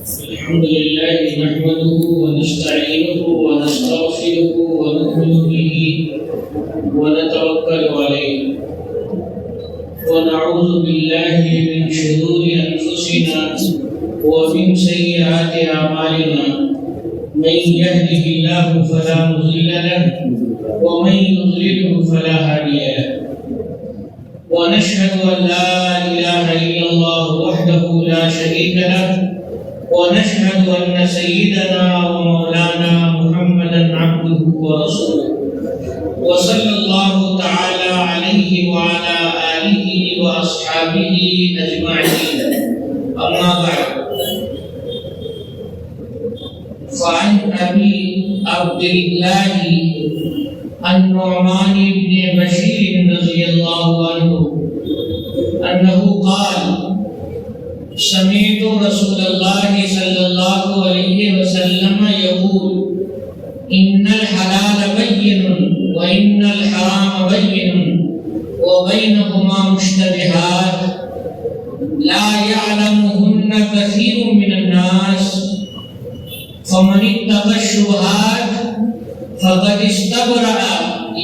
الحمد لله نحمده ونستعينه ونستغفره ونؤمن به ونتوكل عليه ونعوذ بالله من شرور أنفسنا ومن سيئات أعمالنا من يهده الله فلا مضل له ومن يضلله فلا هادي له ونشهد أن لا إله إلا الله وحده لا شريك له ونشهد أن سيدنا ومولانا محمدا عبده ورسوله وصلى الله تعالى عليه وعلى آله وأصحابه أجمعين أما بعد فعن أبي عبد الله النعمان بن بشير رضي الله عنه أنه قال سمعت رسول الله صلى الله عليه وسلم يقول إن الحلال بين وإن الحرام بين وبينهما مشتبهات لا يعلمهن كثير من الناس فمن اتقى الشبهات فقد استبرأ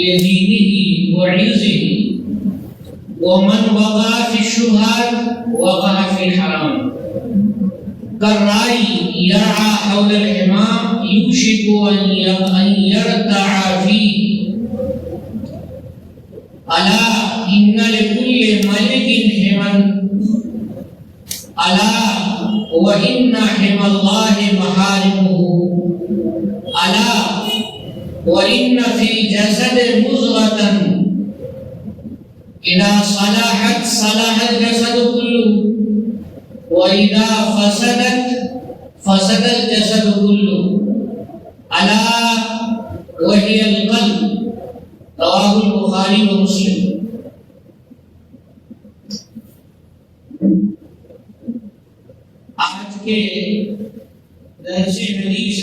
لدينه وعرضه ومن وقع في الشبهات وقع في الحرام كالراعي يرعى حول الحمى يوشك أن يرتع فيه ألا إن لكل ملك حمى ألا وإن حمى الله محارمه ألا وإن في الجسد مضغة إذا صلحت صلح الجسد كله وإذا فسدت فسد الجسد كله ألا وهي القلب رواه البخاري ومسلم. آج کے درس حدیث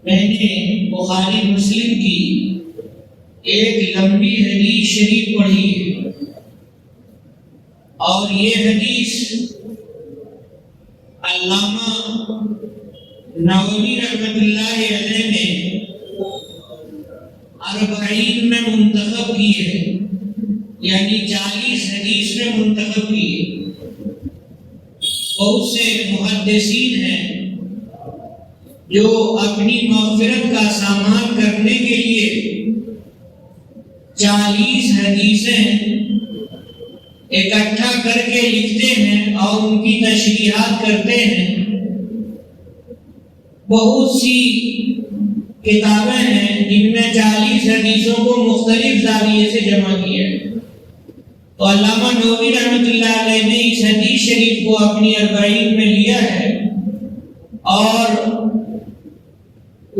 میں نے بخاری مسلم کی ایک لمبی حدیث شریف پڑھی ہے اور یہ حدیث علامہ نووی رحمۃ اللہ علیہ نے 40 میں منتخب کی ہے، یعنی 40 حدیث میں منتخب کی ہے. بہت سے محدثین ہیں جو اپنی مغفرت کا سامان کرنے کے لیے 40 حدیثیں اکٹھا کر کے لکھتے ہیں اور ان کی تشریحات کرتے ہیں. بہت سی کتابیں ہیں جن میں 40 حدیثوں کو مختلف زاویے سے جمع کیا ہے. تو علامہ نووی رحمۃ اللہ علیہ نے اس حدیث شریف کو اپنی 40 میں لیا ہے اور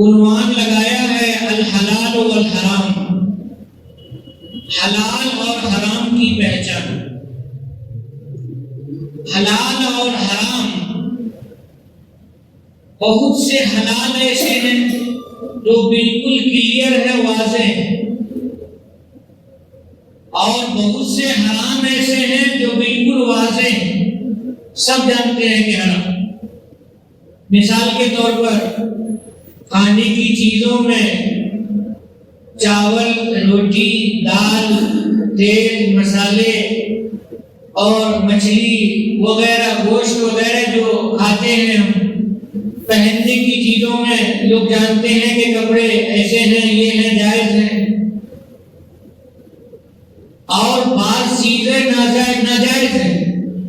عنوان لگایا ہے الحلال والحرام، حلال اور حرام کی پہچان. حلال اور حرام، بہت سے حلال ایسے ہیں جو بالکل کلیئر ہے، واضح ہے، اور بہت سے حرام ایسے ہیں جو بالکل واضح ہیں، سب جانتے ہیں کہ حرام. مثال کے طور پر کھانے کی چیزوں میں چاول، روٹی، دال، تیل، مسالے اور مچھلی وغیرہ، گوشت وغیرہ جو کھاتے ہیں ہم. پہننے کی چیزوں میں لوگ جانتے ہیں کہ کپڑے ایسے ہیں، یہ ہیں، جائز ہیں، اور بعض چیزیں ناجائز ہیں.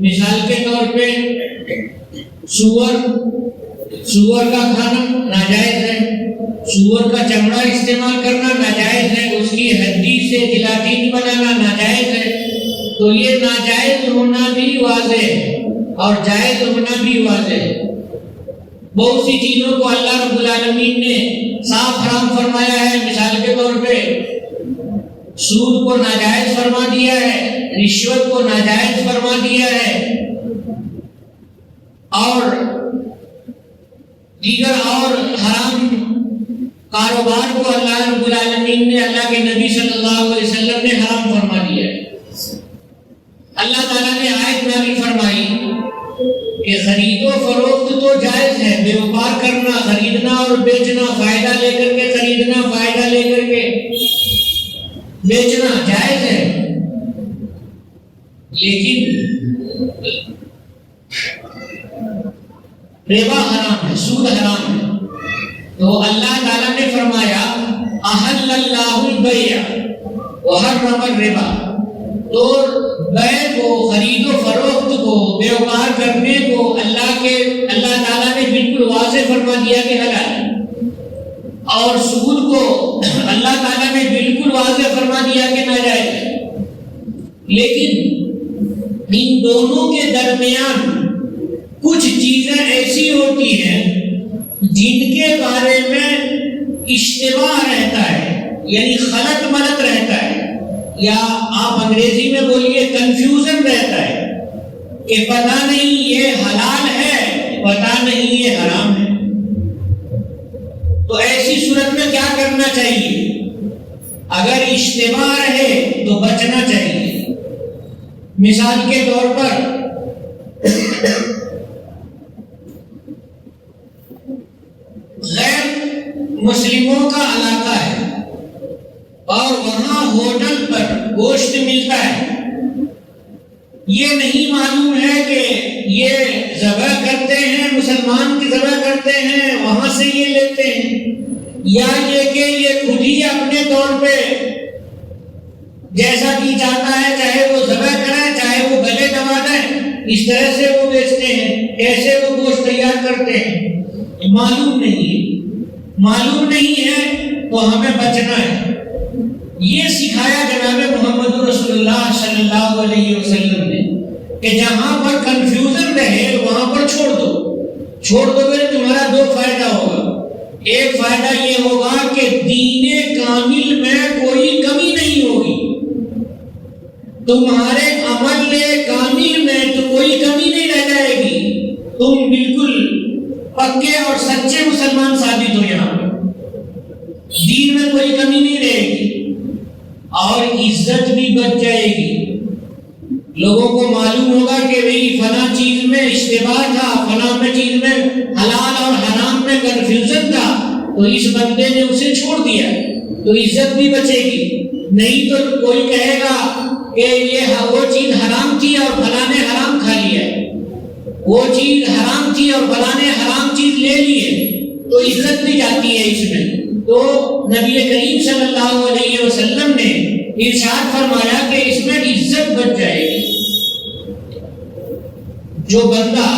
مثال کے طور پہ سور کا کھانا ناجائز ہے، سور کا چمڑا استعمال کرنا ناجائز ہے، اس کی ہڈی سے جلاٹین بنانا ناجائز ہے. تو یہ ناجائز ہونا بھی واضح ہے اور جائز ہونا بھی واضح ہے. بہت سی چیزوں کو اللہ رب العالمین نے صاف حرام فرمایا ہے. مثال کے طور پہ سود کو ناجائز فرما دیا ہے، رشوت کو ناجائز فرما دیا ہے، اور دیگر اور حرام کاروبار کو اللہ رب العالمین نے، اللہ کے نبی صلی اللہ علیہ وسلم نے حرام فرما دیا ہے. اللہ تعالیٰ نے آیت نازل فرمائی کہ کہ خرید و فروخت تو جائز ہے، بیوپار کرنا، خریدنا اور بیچنا، فائدہ لے کر کے خریدنا، فائدہ لے کر کے بیچنا جائز ہے، لیکن ربا حرام ہے، سود حرام ہے۔ تو اللہ تعالیٰ نے فرمایا احل اللہ البیع وحرم الربا، تو بیع کو، خرید و فروخت کو، بیوپار کرنے کو اللہ تعالیٰ نے بالکل واضح فرما دیا کہ حلال ہے، اور سود کو اللہ تعالیٰ نے بالکل واضح فرما دیا کہ ناجائز ہے۔ لیکن ان دونوں کے درمیان کچھ چیزیں ایسی ہوتی ہیں جن کے بارے میں اشتباہ رہتا ہے، یعنی خلط ملط رہتا ہے، یا آپ انگریزی میں بولیے کنفیوژن رہتا ہے کہ پتہ نہیں یہ حلال ہے، پتہ نہیں یہ حرام ہے۔ تو ایسی صورت میں کیا کرنا چاہیے؟ اگر اشتباہ رہے تو بچنا چاہیے۔ مثال کے طور پر غیر مسلموں کا علاقہ ہے اور وہاں ہوٹل پر گوشت ملتا ہے، یہ نہیں معلوم ہے کہ یہ ذبح کرتے ہیں، مسلمان کی ذبح کرتے ہیں، وہاں سے یہ لیتے ہیں، یا یہ کہ یہ خود ہی اپنے طور پہ جیسا بھی چاہتا ہے، چاہے وہ ذبح کرائے چاہے وہ گلے دبا دیں، اس طرح سے وہ بیچتے ہیں، کیسے وہ گوشت تیار کرتے ہیں، معلوم نہیں ہے۔ معلوم نہیں ہے تو ہمیں بچنا ہے۔ یہ سکھایا جناب محمد رسول اللہ صلی اللہ علیہ وسلم نے کہ جہاں پر کنفیوژن رہے وہاں پر چھوڑ دو گے، تمہارا دو فائدہ ہوگا۔ ایک فائدہ یہ ہوگا کہ دین کامل میں کوئی کمی نہیں ہوگی، تمہارے عمل کامل میں تو کوئی کمی نہیں رہ جائے گی، تم بالکل پکے اور سچے مسلمان ثابت ہو، یہاں دین میں کوئی کمی نہیں رہے گی، اور عزت بھی بچ جائے گی۔ لوگوں کو معلوم ہوگا کہ بھئی فلاں چیز میں اشتباہ تھا، فلاں چیز میں حلال اور حرام میں کنفیوژن تھا، تو اس بندے نے اسے چھوڑ دیا، تو عزت بھی بچے گی۔ نہیں تو کوئی کہے گا کہ یہ وہ چیز حرام تھی اور فلاں نے حرام کھا لیا، وہ چیز حرام تھی اور فلاں نے حرام چیز لے لی ہے، تو عزت بھی جاتی ہے اس میں۔ تو نبی کریم صلی اللہ علیہ وسلم نے ارشاد فرمایا کہ اس میں عزت بچ جائے گی۔ جو بندہ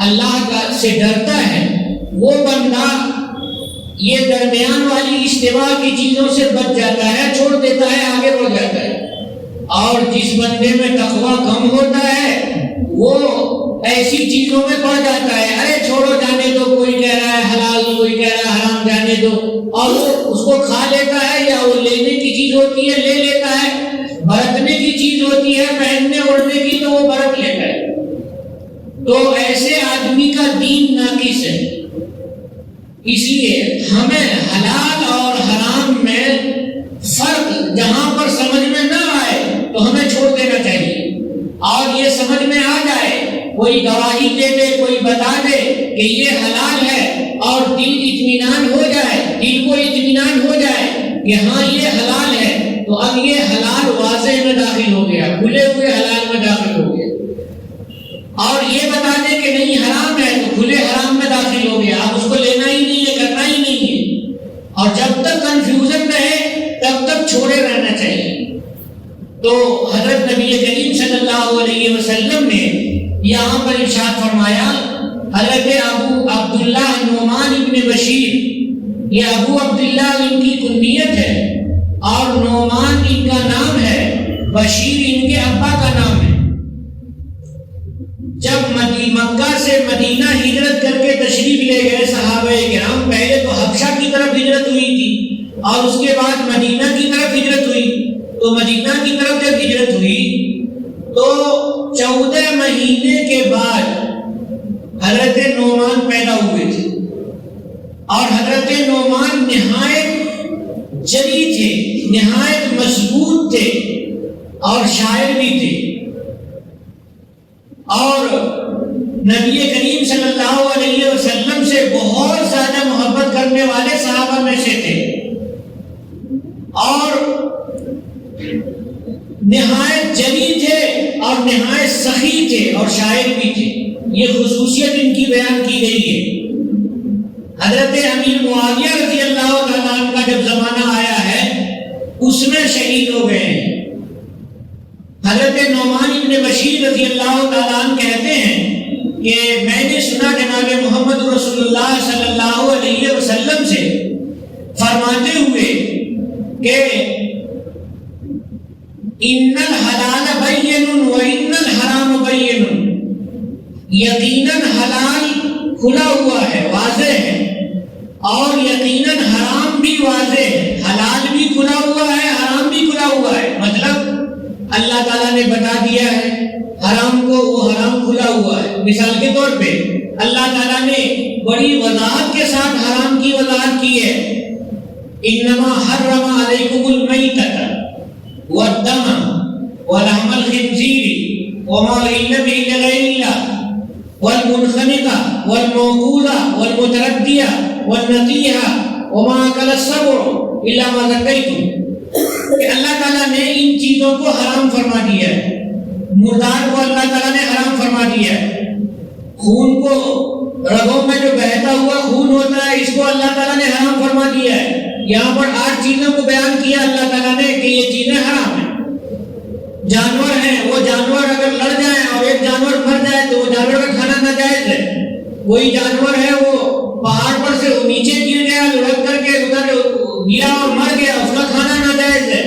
اللہ سے ڈرتا ہے وہ بندہ یہ درمیان والی اشتباہ کی چیزوں سے بچ جاتا ہے، چھوڑ دیتا ہے، آگے بڑھ جاتا ہے۔ اور جس بندے میں تقویٰ کم ہوتا ہے وہ ایسی چیزوں میں پڑ جاتا ہے، ارے چھوڑو جانے دو، کوئی کہہ رہا ہے حلال، کوئی کہہ رہا ہے حرام، جانے دو، اور وہ اس کو کھا لیتا ہے، یا وہ لینے کی چیز ہوتی ہے لے لیتا ہے، برتنے کی چیز ہوتی ہے پہننے اوڑھنے کی تو وہ برت لیتا ہے۔ تو ایسے آدمی کا دین ناقص ہے۔ اس لیے ہمیں حلال اور حرام میں فرق جہاں پر سمجھ میں نہ آئے تو ہمیں چھوڑ دینا چاہیے، اور یہ سمجھ میں آ جائے، کوئی گواہی دے دے، کوئی بتا دے کہ یہ حلال ہے، اور دل اطمینان ہو جائے، دل کو اطمینان ہو جائے کہ ہاں یہ حلال ہے، تو اب یہ حلال واضح میں داخل ہو گیا، کھلے ہوئے حلال میں داخل ہو گیا۔ اور یہ بتا دے کہ نہیں حرام ہے تو کھلے حرام میں داخل ہو گیا، اب اس کو لینا ہی نہیں ہے، کرنا ہی نہیں ہے۔ اور جب تک کنفیوژن رہے تب تک چھوڑے رہنا چاہیے۔ تو حضرت نبی کریم صلی اللہ علیہ وسلم نے یہاں پر ارشاد فرمایا، حضرت ابو عبداللہ نعمان ابن بشیر، یہ ابو عبداللہ ان کی کنیت ہے اور نعمان ان کا نام ہے، بشیر ان کے ابا کا نام ہے۔ جب مکہ سے مدینہ ہجرت کر کے تشریف لے گئے صحابہ کرام، پہلے تو حبشہ کی طرف ہجرت ہوئی تھی اور اس کے بعد مدینہ کی طرف ہجرت ہوئی، تو مدینہ کی طرف جب ہجرت ہوئی تو 14 مہینے کے بعد حضرت نعمان پیدا ہوئے تھے، اور حضرت نعمان نہایت جری تھے، نہایت مضبوط تھے اور شاعر بھی تھے، اور نبی کریم صلی اللہ علیہ وسلم سے بہت زیادہ محبت کرنے والے صحابہ میں سے تھے اور نہایت جلی تھے اور نہایت سخی تھے اور شاعر بھی تھے. یہ خصوصیت ان کی بیان کی گئی ہے. حضرت امیر معاویہ رضی اللہ تعالیٰ عنہ کا جب زمانہ آیا ہے اس میں شہید ہو گئے ہیں. حضرت نعمان ابن بشیر رضی اللہ تعالیٰ عنہ کہتے ہیں کہ میں نے سنا جناب محمد رسول اللہ صلی اللہ علیہ وسلم سے فرماتے ہوئے کہ ان الحلال بین و ان الحرام بین، یقیناً حلال کھلا ہوا ہے، واضح ہے، اور یقیناً حرام بھی واضح ہے. حلال بھی کھلا ہوا ہے، حرام بھی کھلا ہوا ہے. مطلب اللہ تعالیٰ نے بتا دیا ہے حرام کو، وہ حرام کھلا ہوا ہے. مثال کے طور پہ اللہ تعالیٰ نے بڑی وضاحت کے ساتھ حرام کی وضاحت کی ہے. انما حرم علیکم المیتۃ والدم ولحم الخنزیر وما اہل به لغیر اللہ والمنخنقہ والموقوذہ والمتردیہ والنطیحہ وما اکل السبع الا ما ذکیتم، کہ اللہ تعالیٰ نے ان چیزوں کو حرام فرما دیا ہے. مردار کو اللہ تعالیٰ نے حرام فرما دیا ہے. خون کو، رگوں میں جو بہتا ہوا خون ہوتا ہے، اس کو اللہ تعالیٰ نے حرام فرما دیا ہے. یہاں پر 8 چیزوں کو بیان کیا اللہ تعالیٰ نے کہ یہ چیزیں حرام ہیں. جانور ہیں، وہ جانور اگر لڑ جائیں اور ایک جانور مر جائے تو وہ جانور کا کھانا ناجائز ہے. وہی جانور ہے وہ پہاڑ پر سے نیچے گر گیا، لڑک کر کے ادھر گرا اور مر گیا، اس کا کھانا ناجائز ہے.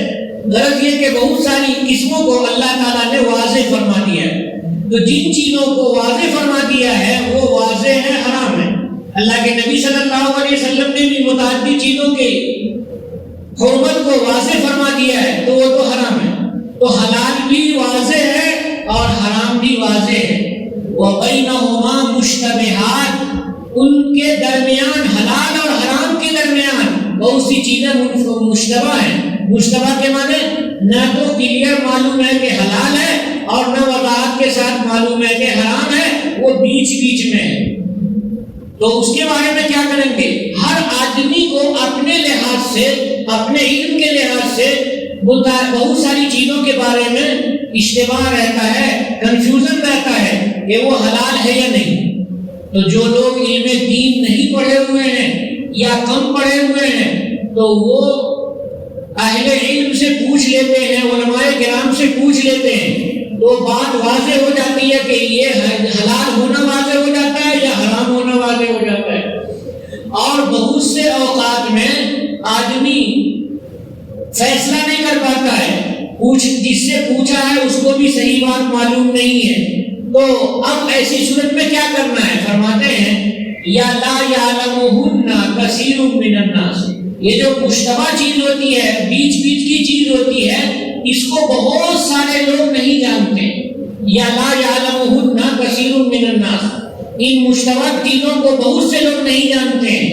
غرض یہ کہ بہت ساری قسموں کو اللہ تعالیٰ نے واضح فرما دیا ہے. تو جن چیزوں کو واضح فرما دیا ہے وہ واضح ہے، حرام ہے. اللہ کے نبی صلی اللہ علیہ وسلم نے بھی متعدد چیزوں کے حرمت کو واضح فرما دیا ہے تو وہ تو حرام ہے. تو حلال بھی واضح ہے اور حرام بھی واضح ہے. وَبَيْنَهُمَا مُشْتَبِهَاتٌ، ان کے درمیان، حلال اور حرام کے درمیان بہت سی چیزیں مشتبہ ہیں. مشتبہ کے معنی نہ تو کلیئر معلوم ہے کہ حلال ہے اور نہ وضاحت کے ساتھ معلوم ہے کہ حرام ہے، وہ بیچ بیچ میں ہے. تو اس کے بارے میں کیا کریں گے؟ ہر آدمی کو اپنے لحاظ سے، اپنے علم کے لحاظ سے بہت ساری چیزوں کے بارے میں اشتباہ رہتا ہے، کنفیوژن رہتا ہے کہ وہ حلال ہے یا نہیں. تو جو لوگ علم دین نہیں پڑھے ہوئے ہیں یا کم پڑھے ہوئے ہیں تو وہ اہل علم سے پوچھ لیتے ہیں، علماء کرام سے پوچھ لیتے ہیں، تو بات واضح ہو جاتی ہے کہ یہ حلال ہونا واضح ہو جاتا ہے یا حرام ہونا واضح ہو جاتا ہے. اور بہت سے اوقات میں آدمی فیصلہ نہیں کر پاتا ہے، جس سے پوچھا ہے اس کو بھی صحیح بات معلوم نہیں ہے. تو اب ایسی صورت میں کیا کرنا ہے؟ فرماتے ہیں یا لا یعلمہن کثیر من الناس، یہ جو مشتبہ چیز ہوتی ہے، بیچ بیچ کی چیز ہوتی ہے، اس کو بہت سارے لوگ نہیں جانتے. یا لا یعلمہن کثیر من الناس، ان مشتبہ چیزوں کو بہت سے لوگ نہیں جانتے ہیں.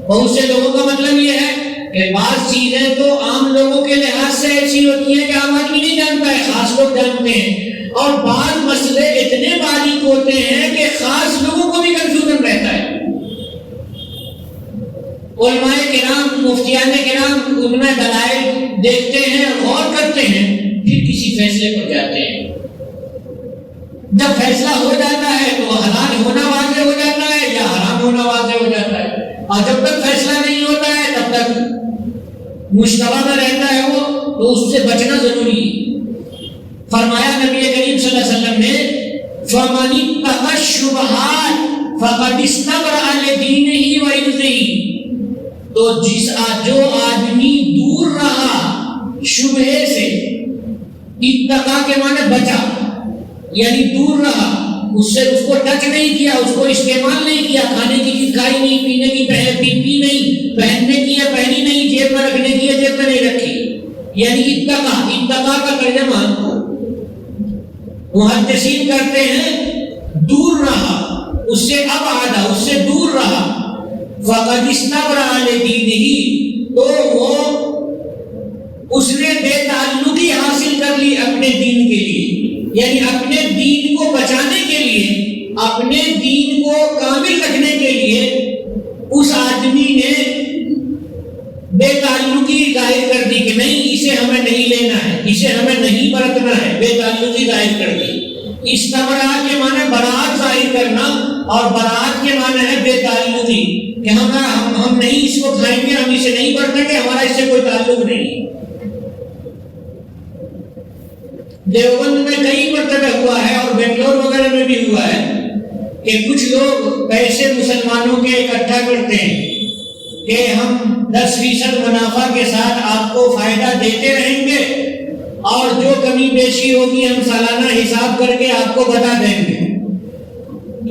بہت سے لوگوں کا مطلب یہ ہے کہ بعض چیزیں تو عام لوگوں کے لحاظ سے ایسی ہوتی ہیں کہ عام آدمی نہیں جانتا ہے، خاص لوگ جانتے ہیں. اور بعض مسئلے اتنے باریک ہوتے ہیں کہ خاص لوگوں کو بھی کنفیوژن رہتا ہے. علماء کرام، مفتیان کرام ان میں دلائل دیکھتے ہیں، غور کرتے ہیں، پھر کسی فیصلے پر جاتے ہیں. جب فیصلہ ہو جاتا ہے تو حلال ہونا واضح ہو جاتا ہے یا حرام ہونا واضح ہو جاتا ہے. اور جب تک فیصلہ نہیں ہوتا ہے تب تک مشتبہ میں رہتا ہے وہ، تو اس سے بچنا ضروری ہے. فرمایا نبی کریم صلی اللہ علیہ وسلم نے فَمَنِ اتَّقَى الشُّبُهَاتِ فَقَدِ اسْتَبْرَأَ لِدِينِهِ وَعِرْضِهِ، تو جو آدمی دور رہا شبہے سے، اتقا کے معنی بچا، یعنی دور رہا، اس سے اس کو ٹچ نہیں کیا، اس کو استعمال نہیں کیا، کھانے کی چیز کھائی نہیں، پینے کی پی نہیں، پہننے کی ہے پہنی نہیں، جیب میں رکھنے کی ہے جیب میں نہیں رکھی، یعنی اتقا کا ترجمہ محدثین کرتے ہیں دور رہا، اس سے ابعد، اس سے دور رہا. فقد استبرأ لدینہ، تو وہ اس نے بے تعلقی حاصل کر لی اپنے دین کے لیے، یعنی اپنے دین کو بچانے کے لیے اپنے دین کو کامل رکھنے کے لیے اس آدمی نے بے تعلقی ظاہر کر دی کہ نہیں اسے ہمیں نہیں لینا ہے، اسے ہمیں نہیں برتنا ہے، بے تعلقی ظاہر کر دی۔ استبراء کے معنی برات ظاہر کرنا، اور برات کے معنی ہے بے تعلقی، کہ ہم نہیں اس کو کھائیں گے، ہم اسے نہیں برتیں گے، ہمارا اس سے کوئی تعلق نہیں۔ دیوبند میں کئی مرتبہ ہوا ہے اور بنگلور وغیرہ میں بھی ہوا ہے کہ کچھ لوگ پیسے مسلمانوں کے اکٹھا کرتے ہیں کہ ہم 10% منافع کے ساتھ آپ کو فائدہ دیتے رہیں گے، اور جو کمی بیشی ہوگی ہم سالانہ حساب کر کے آپ کو بتا دیں گے۔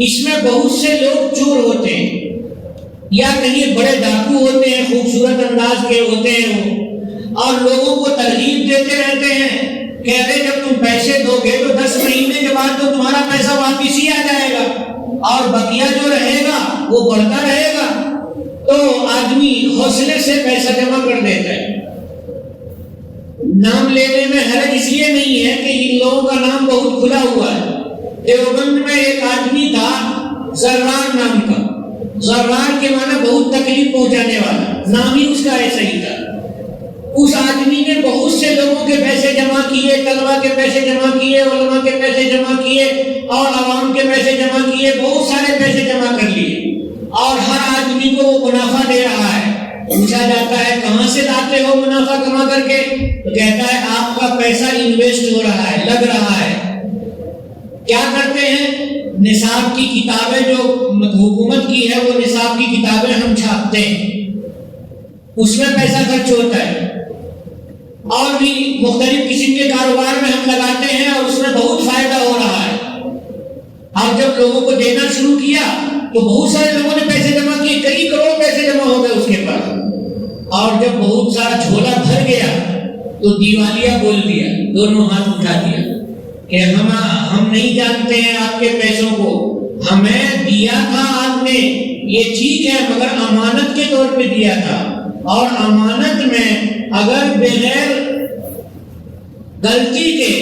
اس میں بہت سے لوگ چور ہوتے ہیں یا کہیں بڑے ڈاکو ہوتے ہیں، خوبصورت انداز کے ہوتے ہیں وہ، اور لوگوں کو ترغیب دیتے رہتے ہیں کہ ارے جب تم پیسے دو گے تو 10 مہینے کے بعد تو تمہارا پیسہ واپس ہی آ جائے گا، اور بقیہ جو رہے گا وہ بڑھتا رہے گا۔ تو آدمی حوصلے سے پیسہ جمع کر دیتا ہے۔ نام لینے میں حرج اس لیے نہیں ہے کہ ان لوگوں کا نام بہت کھلا ہوا ہے۔ دیوبند میں ایک آدمی تھا زرار نام کا، زرار کے معنی بہت تکلیف پہنچانے والا، نام ہی اس کا ایسا ہی تھا۔ اس آدمی نے بہت سے لوگوں کے پیسے جمع کیے، طلبہ کے پیسے جمع کیے، علماء کے پیسے جمع کیے، اور عوام کے پیسے جمع کیے، بہت سارے پیسے جمع کر لیے، اور ہر آدمی کو وہ منافع دے رہا ہے۔ پوچھا جاتا ہے کہاں سے لاتے ہو منافع کما کر کے؟ تو کہتا ہے آپ کا پیسہ انویسٹ ہو رہا ہے، لگ رہا ہے۔ کیا کرتے ہیں؟ نصاب کی کتابیں جو حکومت کی ہے وہ نصاب کی کتابیں ہم چھاپتے ہیں، اس میں پیسہ خرچ ہوتا ہے، اور بھی مختلف قسم کے کاروبار میں ہم لگاتے ہیں، اور اس میں بہت فائدہ ہو رہا ہے۔ اور جب لوگوں کو دینا شروع کیا تو بہت سارے لوگوں نے پیسے جمع کیے، کئی کروڑ پیسے جمع ہو گئے اس کے پاس، اور جب بہت سارا جھولا بھر گیا تو دیوالیہ بول دیا، دونوں ہاتھ اٹھا دیا کہ ہم نہیں جانتے ہیں آپ کے پیسوں کو، ہمیں دیا تھا آپ نے، یہ ٹھیک ہے مگر امانت کے طور پہ دیا تھا، اور امانت میں اگر بغیر غلطی کے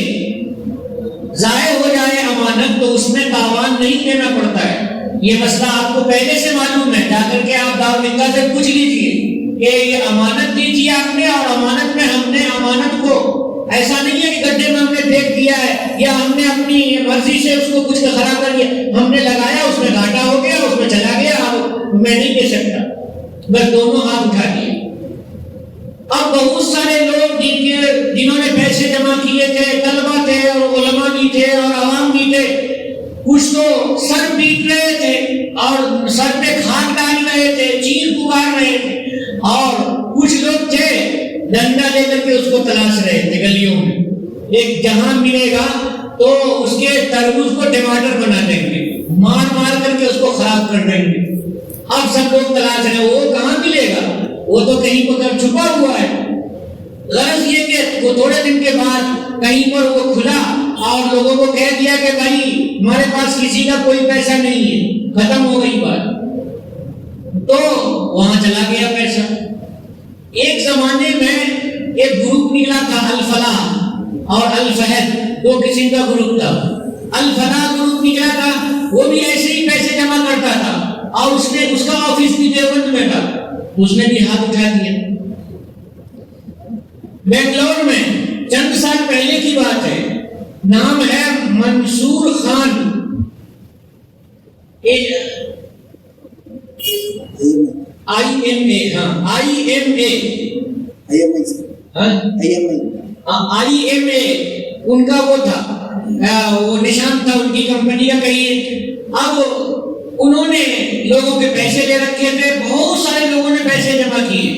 ضائع ہو جائے امانت تو اس میں تاوان نہیں دینا پڑتا ہے۔ یہ مسئلہ آپ کو پہلے سے معلوم ہے، جا کر کے آپ دارالفقہ سے پوچھ لیجئے کہ یہ امانت دی تھی آپ نے، اور امانت میں ہم نے امانت کو ایسا نہیں ہے کہ گڈھے میں ہم نے پھینک دیا ہے یا ہم نے اپنی مرضی سے اس کو کچھ خراب کر دیا، ہم نے لگایا، اس میں گھاٹا ہو گیا، اس میں چلا گیا، میں نہیں دے سکتا، بس دونوں ہاتھ اٹھا دیے۔ اب بہت سارے لوگ جنہوں نے پیسے جمع کیے تھے، طلبہ تھے اور علماء بھی تھے اور عوام بھی تھے، کچھ تو سر پیٹ رہے تھے اور سر پہ کھاد ڈال رہے تھے، چیخ پکار رہے تھے، اور کچھ لوگ تھے ڈنڈا لے کر کے اس کو تلاش رہے تھے گلیوں میں، ایک جہاں ملے گا تو اس کے تربوز کو ٹماٹر بنا دیں گے، مار مار کر کے اس کو خراب کر دیں گے۔ اب سب لوگ تلاش رہے ہیں، وہ کہاں ملے گا، وہ تو کہیں پر چھپا ہوا ہے۔ غرض یہ کہ وہ تھوڑے دن کے بعد کہیں پر وہ کھلا اور لوگوں کو کہہ دیا کہ بھائی ہمارے پاس کسی کا کوئی پیسہ نہیں ہے، ختم ہو گئی بات، تو وہاں چلا گیا پیسہ۔ ایک زمانے میں ایک گروپ نکلا تھا الفلاح اور الفہد، دو قسم کا گروپ تھا۔ الفلاح گروپ نکلا تھا، وہ بھی ایسے ہی پیسے جمع کرتا تھا، اور اس کا آفس بھی دیوبند میں تھا، اس نے بھی ہاتھ اٹھا دیا۔ بنگلور میں چند سال پہلے کی بات ہے، نام ہے منصور خان، IMA ان کا وہ تھا، وہ نشان تھا ان کی کمپنی کا کہیے۔ اب انہوں نے لوگوں کے پیسے لے رکھے تھے، بہت سارے لوگوں نے پیسے جمع کیے۔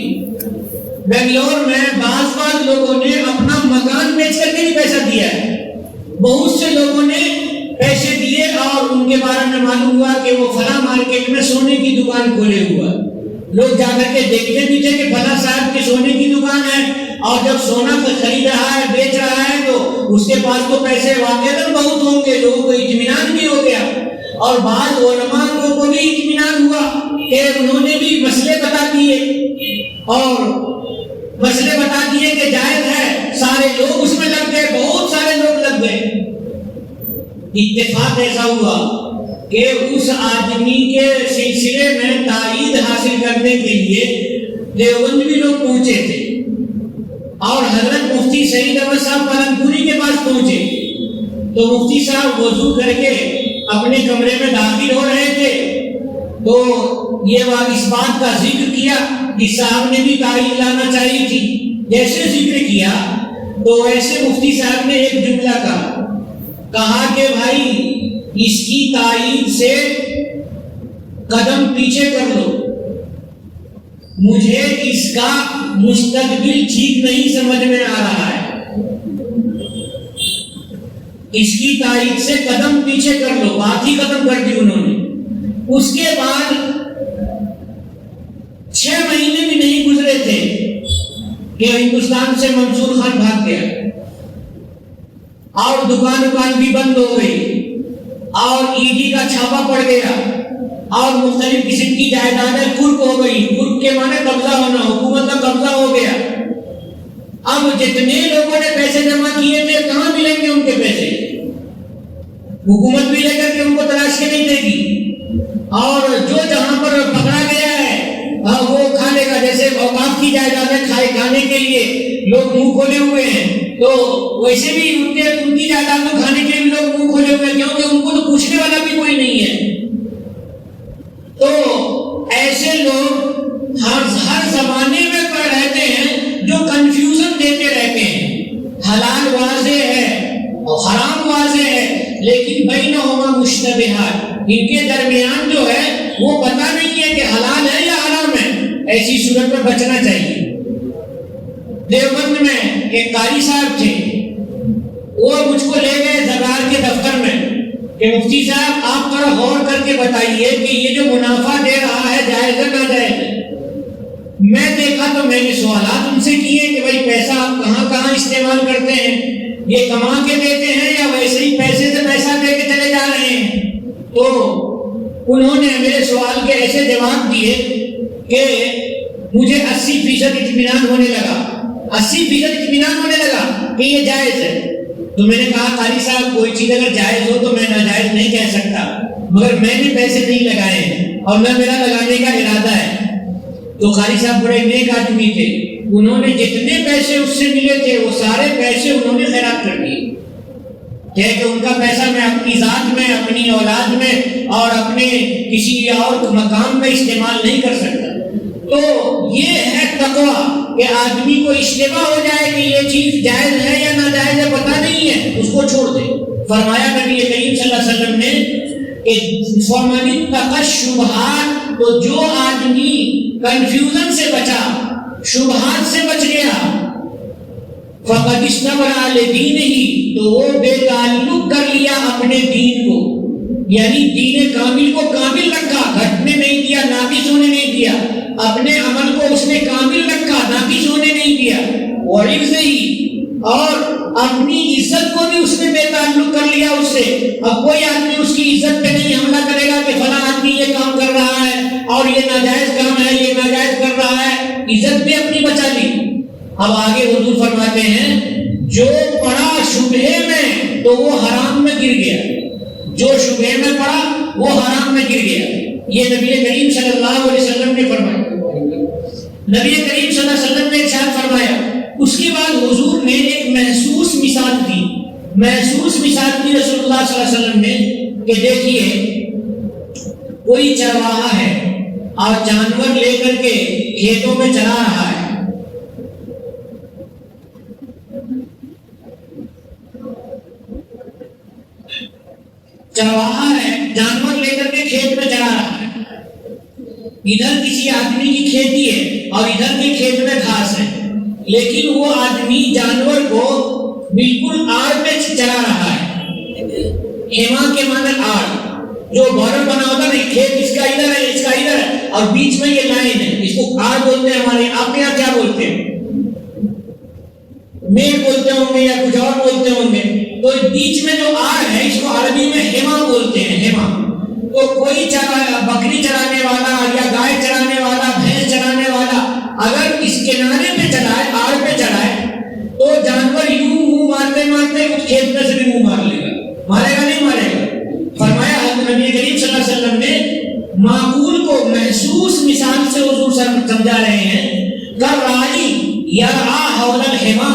بنگلور میں بعض لوگوں نے اپنا مکان بیچ کر کے بھی پیسہ دیا ہے، بہت سے لوگوں نے پیسے دیے، اور ان کے بارے میں معلوم ہوا کہ وہ فلاں مارکیٹ میں سونے کی دکان کھولے ہوا۔ لوگ جا کر کے دیکھتے بھی تھے کہ فلاں صاحب کی سونے کی دکان ہے، اور جب سونا خرید رہا ہے، بیچ رہا ہے، تو اس کے پاس تو پیسے واقعی بہت ہوں گے، لوگوں کو اطمینان بھی ہو گیا۔ اور بعض علماء کو بھی اطمینان ہوا کہ انہوں نے بھی مسئلے بتا دیے، اور مسئلے بتا دیے کہ جائز ہے، سارے لوگ اس میں لگ گئے، بہت سارے لوگ لگ گئے۔ اتفاق ایسا ہوا کہ اس آدمی کے سلسلے میں تائید حاصل کرنے کے لیے دیوبند بھی لوگ پہنچے تھے اور حضرت مفتی سعید احمد صاحب پالنپوری کے پاس پہنچے تو مفتی صاحب وضو کر کے اپنے کمرے میں داخل ہو رہے تھے تو یہ اس بات کا ذکر کیا کہ صاحب نے بھی تائید لانا چاہیے تھی. جیسے ذکر کیا تو ایسے مفتی صاحب نے ایک جملہ کہا کہ بھائی اس کی تائید سے قدم پیچھے کر لو, مجھے اس کا مستقبل ٹھیک نہیں سمجھ میں آ رہا ہے, اس کی تائید سے قدم پیچھے کر لو. بات ہی ختم کر دی انہوں نے. اس کے بعد 6 مہینے بھی نہیں گزرے تھے کہ ہندوستان سے منصور خان بھاگ گیا اور دکان بھی بند ہو گئی اور ایڈی کا چھاپا پڑ گیا اور مختلف قسم کی جائیدادیں قرق ہو گئی. قرق کے معنی قبضہ ہونا, حکومت کا قبضہ ہو گیا. اب جتنے لوگوں نے پیسے جمع کیے تھے کہاں ملیں گے ان کے پیسے؟ حکومت بھی لے کر کے ان کو تلاش کے نہیں دے گی اور جو جہاں پر پکڑا گیا ہے وہ کھانے کا, جیسے اوقاف کی جائیدادیں کھانے کے لیے لوگ منہ کھولے ہوئے ہیں تو ویسے بھی ان کی جائیدادوں کھانے کے لیے لوگ منہ کھولے ہوئے ہیں کیونکہ ان کو تو پوچھنے والا بھی کوئی نہیں ہے. تو ایسے لوگ ہر زمانے میں رہتے ہیں جو کنفیوژن دیتے رہتے ہیں. حلال واضح ہے اور حرام واضح ہے لیکن بینہما مشتبہات, ان کے درمیان جو ہے وہ پتہ نہیں ہے کہ حلال ہے یا حرام ہے. ایسی صورت میں بچنا چاہیے. دیوبند میں ایک قاری صاحب تھے, وہ مجھ کو لے گئے زرار کے دفتر میں کہ مفتی صاحب آپ تھوڑا غور کر کے بتائیے کہ یہ جو منافع دے رہا ہے جائز ہے ناجائز ہے. میں دیکھا تو میں نے سوالات ان سے کیے کہ بھائی پیسہ آپ کہاں کہاں استعمال کرتے ہیں, یہ کما کے دیتے ہیں یا ویسے ہی پیسے سے پیسہ دے کے چلے جا رہے ہیں. تو انہوں نے میرے سوال کے ایسے جواب دیے کہ مجھے 80% اطمینان ہونے لگا, 80% اطمینان ہونے لگا کہ یہ جائز ہے. تو میں نے کہا قاری صاحب کوئی چیز اگر جائز ہو تو میں ناجائز نہیں کہہ سکتا, مگر میں نے پیسے نہیں لگائے اور نہ میرا لگانے کا ارادہ ہے. تو قاری صاحب بڑے نیک آدمی تھے, انہوں نے جتنے پیسے اس سے ملے تھے وہ سارے پیسے انہوں نے خیرات کر دیے کہ ان کا پیسہ میں اپنی ذات میں, اپنی اولاد میں اور اپنے کسی اور مقام میں استعمال نہیں کر سکتا. تو یہ ہے تقویٰ کہ آدمی کو اشتباہ ہو جائے کہ یہ چیز جائز ہے یا ناجائز ہے پتہ نہیں ہے, اس کو چھوڑ دے. فرمایا نبی کریم صلی اللہ علیہ وسلم نے کہ فمن اتقى الشبہات, تو جو آدمی کنفیوژن سے بچا, شبہات سے بچ گیا, فقد استبرأ لدینہ, تو وہ بے تعلق کر لیا اپنے دین کو, یعنی دین کامل کو کامل رکھا, گھٹنے نہیں دیا, ناقص ہونے نہیں دیا. اپنے عمل کو اس نے کامل رکھا, ناقص ہونے نہیں دیا. اور اور اپنی عزت کو بھی اس نے بے تعلق کر لیا اس سے. اب کوئی آدمی اس کی عزت پہ نہیں حملہ کرے گا کہ فلاں آدمی یہ کام کر رہا ہے اور یہ ناجائز کام ہے, یہ ناجائز کر رہا ہے, عزت بھی اپنی بچا لی. اب آگے حضور فرماتے ہیں جو پڑا شبہے میں تو وہ حرام میں گر گیا, جو شبہے میں پڑا وہ حرام میں گر گیا. یہ نبی کریم صلی اللہ علیہ وسلم نے فرمایا. نبی کریم صلی اللہ علیہ وسلم نے ارشاد فرمایا. اس کے بعد حضور نے ایک محسوس مثال دی, محسوس مثال دی رسول اللہ صلی اللہ علیہ وسلم نے کہ دیکھیے کوئی چرواہا ہے اور جانور لے کر کے کھیتوں میں چلا رہا ہے. چرواہا ہے, جانور لے کر کے کھیت میں چلا رہا ہے. ادھر کسی آدمی کی کھیتی ہے اور ادھر کے کھیت میں گھاس ہے, لیکن وہ آدمی جانور کو بالکل آڑ میں چلا رہا ہے. ہیما کے معنی آڑ, جو بارڈر بنا ہوتا ہے, کھیت اس کا ادھر ہے, اس کا ادھر ہے اور بیچ میں یہ لائن ہے, اس کو آڑ بولتے ہیں. ہمارے آپ یہاں کیا بولتے ہیں؟ میل بولتے ہوں گے یا کچھ اور بولتے ہوں گے. تو بیچ میں جو آڑ ہے اس کو عربی میں ہیما بولتے ہیں, ہیما. تو کوئی بکری چرانے والا یا گائے چرانے والا, بھینس چرانے والا اگر اس کنارے پہ چلائے, آڑ پہ چلائے, تو جانور یوں منہ مارتے مارتے اس کھیت میں سے بھی منہ مار لے گا. مارے گا نہیں مارے گا؟ فرمایا حضرت نبی کریم سمجھا رہے ہیں کرائی یرعا حول الحما،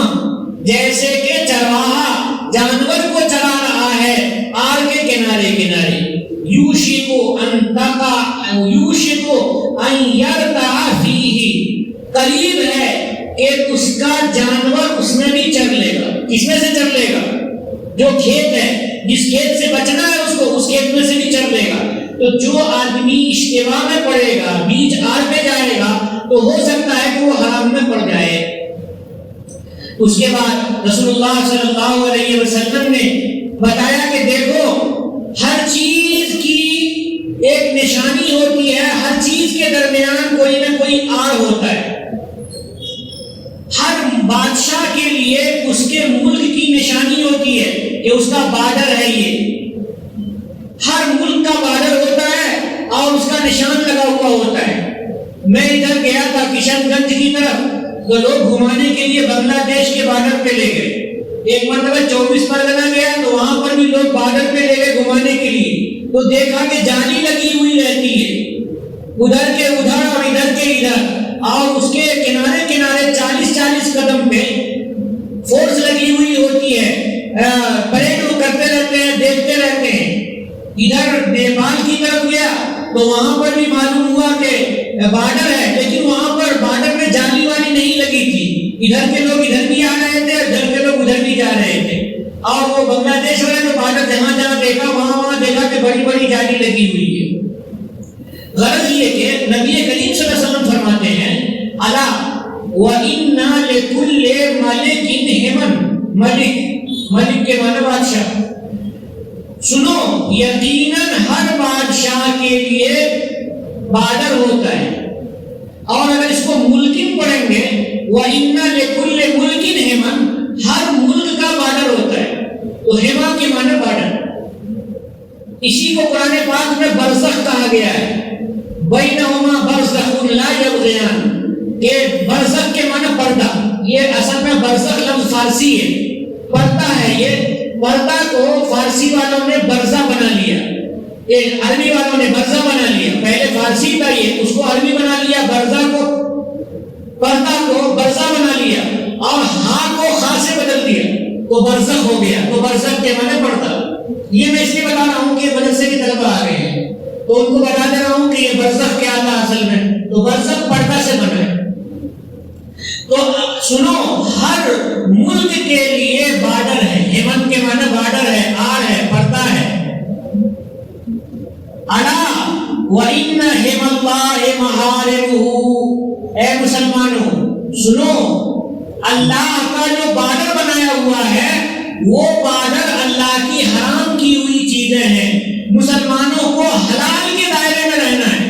جیسے کہ چرواہا جانور کو چلا رہا ہے آر کے کنارے کنارے، یوشکو ان یرتع فیہ، قریب ہے کہ اس کا جانور اس میں بھی چر لے گا۔ کس میں سے چر لے گا؟ جو کھیت ہے، جس کھیت سے بچنا ہے اس کو، اس کھیت میں سے بھی چر لے گا۔ تو جو آدمی اشتباہ میں پڑے گا، بیچ آر پہ جائے گا، تو ہو سکتا ہے کہ وہ حرام میں پڑ جائے۔ اس کے بعد رسول اللہ صلی اللہ علیہ وسلم نے بتایا کہ دیکھو ہر چیز کی ایک نشانی ہوتی ہے، ہر چیز کے درمیان کوئی نہ کوئی آر ہوتا ہے۔ ہر بادشاہ کے لیے اس کے ملک کی نشانی ہوتی ہے کہ اس کا بارڈر ہے، یہ ہر ملک کا بارڈر ہوتا ہے اور اس کا نشان لگا ہوا ہوتا ہے۔ میں ادھر گیا تھا کشن گنج کی طرف، تو لوگ گھمانے کے لیے بنگلہ دیش کے بارڈر پہ لے گئے۔ ایک مرتبہ 24 پرگنہ گیا تو وہاں پر بھی لوگ بارڈر پہ لے گئے گھمانے کے لیے، تو دیکھا کہ جالی لگی ہوئی رہتی ہے ادھر کے ادھر اور ادھر کے ادھر، اور اس کے کنارے کنارے 40-40 قدم پہ فورس لگی ہوئی ہوتی ہے، پریڈ وہ کرتے رہتے ہیں، دیکھتے رہتے ہیں۔ ادھر نیپال کی طرف گیا تو وہاں پر بھی معلوم ہوا کہ بارڈر ہے، لیکن وہاں پر بارڈر میں جالی والی نہیں لگی تھی، ادھر کے لوگ ادھر بھی آ رہے تھے، ادھر کے لوگ ادھر بھی جا رہے تھے۔ اور وہ بنگلہ دیش والے جو بارڈر جہاں جہاں دیکھا وہاں دیکھا کہ بڑی بڑی جالی لگی ہوئی ہے۔ غرض یہ کہ نبی کریم صلی اللہ علیہ وسلم فرماتے ہیں الا وَإِنَّا لِكُلِّ مَلِكٍ حِمًا، ملک کے معنی بادشاہ، سنو یقیناً ہر بادشاہ کے لیے بارڈر ہوتا ہے، اور اگر اس کو ملکن پڑھیں گے وَإِنَّا لِكُلِّ مُلْكٍ حِمًا، ہر ملک کا بارڈر ہوتا ہے، تو حما کے معنی بارڈر۔ اسی کو قرآن پاک میں برزخ کہا گیا ہے، بینہما برزخ لا یبغیان، کہ برزخ کے معنی پردہ، یہ اصل میں برزخ لفظ فارسی ہے، پردہ ہے، یہ پردہ کو فارسی والوں نے برزہ بنا لیا، عربی والوں نے برزہ بنا لیا، پہلے فارسی تھا یہ، اس کو عربی بنا لیا، برزہ کو پردہ کو برزہ بنا لیا، اور ہاں کو خا سے بدل دیا تو برزخ ہو گیا، تو برزخ کے معنی پردہ۔ یہ میں اس لیے بتا رہا ہوں کہ مدرسے کے طلبہ آ رہے ہیں تو ان کو بتا دے رہا ہوں کہ یہ برزخ کیا تھا اصل میں، تو برزخ پردہ سے بنا ہے۔ تو سنو ہر ملک کے لیے بارڈر ہے، ہیمن کے معنی بارڈر ہے، آر ہے، پردہ ہے۔ الا وَإِنَّ حِمَ اللَّهِ مَحَارِمُهُ، اے مسلمانوں سنو اللہ کا جو بارڈر بنایا ہوا ہے وہ بارڈر اللہ کی حرام کی ہوئی چیزیں ہیں۔ مسلمانوں کو حلال کے دائرے میں رہنا ہے،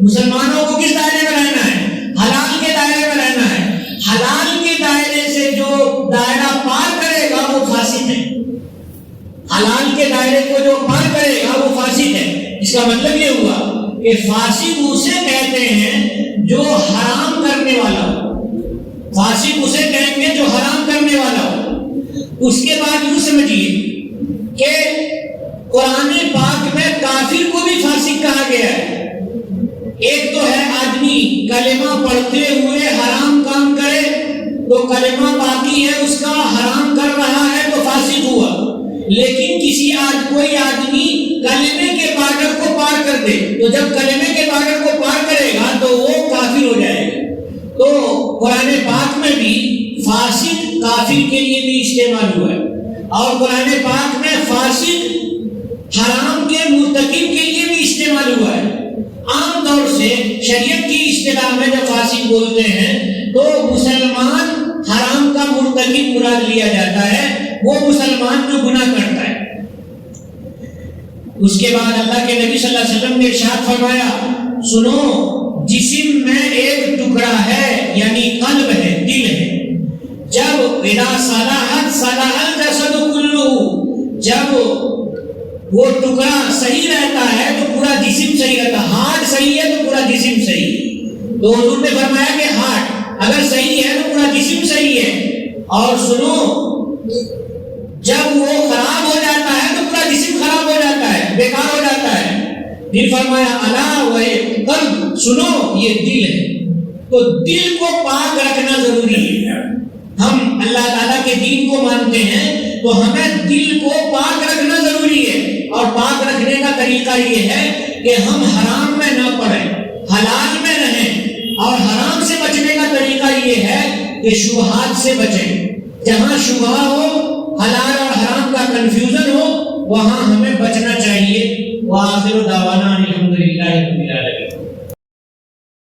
مسلمانوں کو کس دائرے میں رہنا ہے؟ حلال کے دائرے میں رہنا ہے۔ حلال کے دائرے سے جو دائرہ پار کرے گا وہ فاسد ہے، حلال کے دائرے کو جو پار کرے گا وہ فاسد ہے۔ اس کا مطلب یہ ہوا کہ فاسد اسے کہتے ہیں جو حرام کرنے والا ہو، فاسد اسے کہیں گے جو حرام کرنے والا ہو۔ اس کے بعد یوں سمجھیے کہ قرآن پاک میں کافر کو بھی فاسق کہا گیا ہے۔ ایک تو ہے آدمی کلمہ پڑھتے ہوئے حرام کام کرے تو کلمہ باقی ہے اس کا، حرام کر رہا ہے تو فاسق ہوا، لیکن کوئی آدمی کلمے کے بارڈر کو پار کر دے تو جب کلمے کے بارڈر کو پار کرے گا تو وہ کافر ہو جائے گا۔ تو قرآن پاک میں بھی فاسق کافر کے لیے بھی استعمال ہوا ہے، اور قرآن پاک میں فاسق حرام کے مرتکب کے لیے بھی استعمال ہوا ہے۔ عام طور سے شریعت کی اصطلاح میں جب فاسق بولتے ہیں تو مسلمان حرام کا مرتکب مراد لیا جاتا ہے، وہ مسلمان جو گناہ کرتا ہے۔ اس کے بعد اللہ کے نبی صلی اللہ علیہ وسلم نے ارشاد فرمایا سنو جسم میں ایک ٹکڑا ہے یعنی قلب ہے، دل ہے، جب اذا صلحت صلح الجسد کلہ، جب وہ ٹکڑا صحیح رہتا ہے تو پورا جسم صحیح رہتا ہے، ہارٹ صحیح ہے تو پورا جسم صحیح ہے۔ تو حضور نے فرمایا کہ ہارٹ اگر صحیح ہے تو پورا جسم صحیح ہے، اور سنو جب وہ خراب ہو جاتا ہے تو پورا جسم خراب ہو جاتا ہے، بیکار ہو جاتا ہے۔ پھر فرمایا الا وہی قلب، سنو یہ دل ہے، تو دل کو پاک رکھنا ضروری ہے. ہم اللہ تعالیٰ کے دین کو مانتے ہیں تو ہمیں دل کو پاک رکھنا ضروری ہے. اور پاک رکھنے کا طریقہ یہ ہے کہ ہم حرام میں نہ پڑیں, حلال میں رہیں. اور حرام سے بچنے کا طریقہ یہ ہے کہ شبہات سے بچیں. جہاں شبہ ہو, حلال اور حرام کا کنفیوژن ہو, وہاں ہمیں بچنا چاہیے. وآخر دعوانا